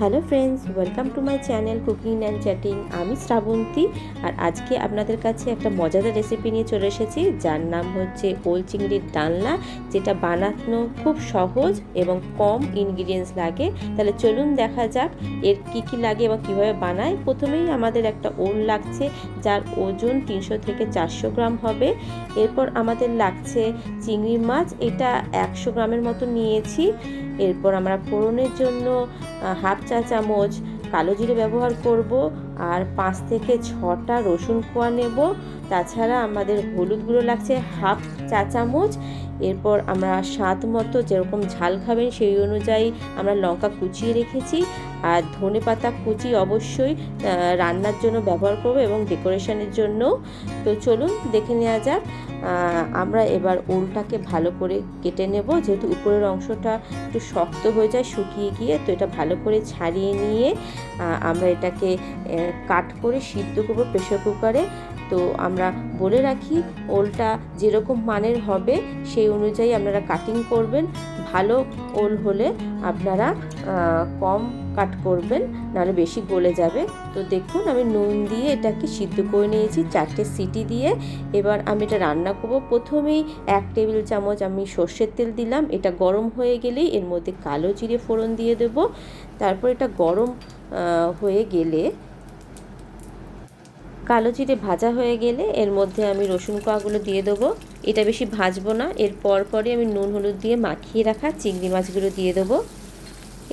Hello friends, welcome to my channel cooking and chatting. আমি শ্রাবন্তী, আর আজকে আপনাদের কাছে একটা মজাদার রেসিপি নিয়ে চলে এসেছি, যার নাম হচ্ছে ওল চিংড়ির ডালনা, যেটা বানানো খুব সহজ এবং কম ইনগ্রিডিয়েন্টস লাগে। তাহলে চলুন দেখা যাক এর কি লাগে এবং কীভাবে বানায়। প্রথমেই আমাদের একটা ওল লাগছে, যার ওজন 300 থেকে 400 গ্রাম হবে। এরপর আমাদের লাগছে চিংড়ি মাছ, এটা 100 গ্রামের মতো নিয়েছি। এরপর আমরা ফোড়নের জন্য হাফ চা চামচ কালো জিরে ব্যবহার করব, আর 5 থেকে 6টা রসুন কোয়া নেব। তাছাড়া আমাদের হলুদ গুঁড়ো লাগছে হাফ চা চামচ। এরপর আমরা স্বাদ মতো যেরকম ঝাল খাবেন সেই অনুযায়ী আমরা লঙ্কা কুচিয়ে রেখেছি, আর ধনে পাতা কুচি অবশ্যই রান্নার জন্য ব্যবহার করব এবং ডেকোরেশনের জন্য। তো চলুন দেখে নেওয়া যাক। আমরা এবার ওলটাকে ভালো করে কেটে নেব, যেহেতু উপরের অংশটা একটু শক্ত হয়ে যায় শুকিয়ে গিয়ে, তো এটা ভালো করে ছাড়িয়ে নিয়ে আমরা এটাকে কাট করে সিদ্ধ করব প্রেসার কুকারে। তো আমরা বলে রাখি, ওলটা যেরকম মানের হবে সেই অনুযায়ী আপনারা কাটিং করবেন। ভালো ওল হলে আপনারা কম কাট করবেন, নাহলে বেশি গলে যাবে। তো দেখুন, আমি নুন দিয়ে এটাকে সিদ্ধ করে নিয়েছি 4টে সিটি দিয়ে। এবার আমি এটা রান্না করব। প্রথমেই 1 টেবিল চামচ আমি সর্ষের তেল দিলাম। এটা গরম হয়ে গেলেই এর মধ্যে কালো জিরে ফোড়ন দিয়ে দেব। তারপর এটা গরম হয়ে গেলে, কালো জিরে ভাজা হয়ে গেলে এর মধ্যে আমি রসুন কোয়াগুলো দিয়ে দেবো। এটা বেশি ভাজবো না। এর পরই আমি নুন হলুদ দিয়ে মাখিয়ে রাখা চিংড়ি মাছগুলো দিয়ে দেবো।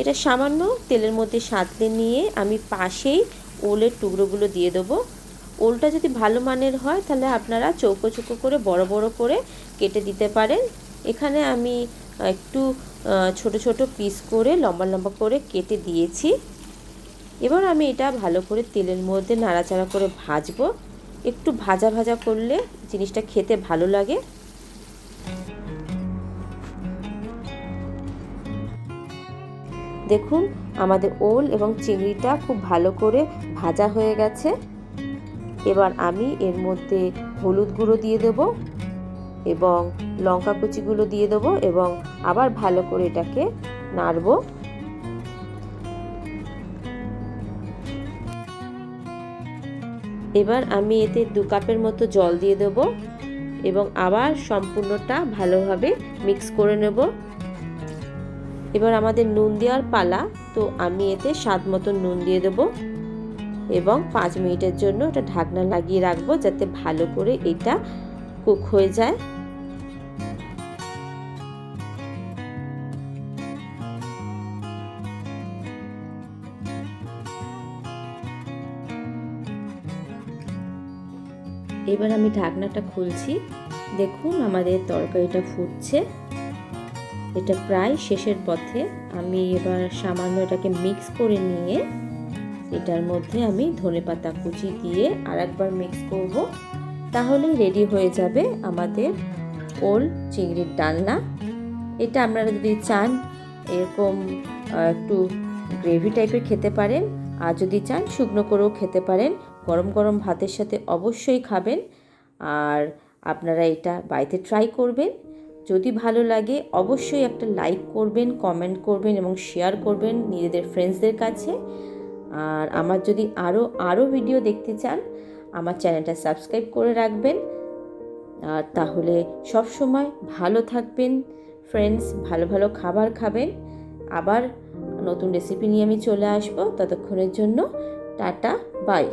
এটা সামান্য তেলের মধ্যে সাঁতলে নিয়ে আমি পাশেই ওলের টুকরোগুলো দিয়ে দেবো। ওলটা যদি ভালো মানের হয় তাহলে আপনারা চৌকো চৌকো করে বড় বড় করে কেটে দিতে পারেন। এখানে আমি একটু ছোট ছোট পিস করে লম্বা লম্বা করে কেটে দিয়েছি। এবার আমি এটা ভালো করে তেলের মধ্যে নাড়াচাড়া করে ভাজবো। একটু ভাজা ভাজা করলে জিনিসটা খেতে ভালো লাগে। দেখুন, আমাদের ওল এবং চিংড়িটা খুব ভালো করে ভাজা হয়ে গেছে। এবার আমি এর মধ্যে হলুদ গুঁড়ো দিয়ে দেব এবং লঙ্কা কুচিগুলো দিয়ে দেবো এবং আবার ভালো করে এটাকে নাড়ব। এবার আমি এতে 2 কাপের মতো জল দিয়ে দেব এবং আবার সম্পূর্ণটা ভালোভাবে মিক্স করে নেব। এবার আমাদের নুন দেওয়ার পালা, তো আমি এতে স্বাদ মতো নুন দিয়ে দেব এবং 5 মিনিটের জন্য এটা ঢাকনা লাগিয়ে রাখবো, যাতে ভালো করে এটা কুক হয়ে যায়। এবার আমি ঢাকনাটা খুলছি। দেখুন, আমাদের তরকারিটা ফুটছে। এটা প্রায় শেষের পথে। আমি এবার সামান্য এটাকে মিক্স করে নিয়ে এটার মধ্যে আমি ধনেপাতা কুচি দিয়ে আরেকবার মিক্স করব। তাহলেই রেডি হয়ে যাবে আমাদের ওল চিংড়ির ডালনা। এটা আপনারা যদি চান এরকম একটু গ্রেভি টাইপের খেতে পারেন, আর যদি চান শুকনো করেও খেতে পারেন। গরম গরম ভাতের সাথে অবশ্যই খাবেন। আর আপনারা এটা বাড়িতে ট্রাই করবেন। যদি ভালো লাগে অবশ্যই একটা লাইক করবেন, কমেন্ট করবেন এবং শেয়ার করবেন নিজেদের ফ্রেন্ডসদের কাছে। আর আমার যদি আরও ভিডিও দেখতে চান, আমার চ্যানেলটা সাবস্ক্রাইব করে রাখবেন। আর তাহলে সব সময় ভালো থাকবেন ফ্রেন্ডস, ভালো ভালো খাবার খাবেন। আবার নতুন রেসিপি নিয়ে আমি চলে আসবো। ততক্ষণের জন্য টাটা, বাই।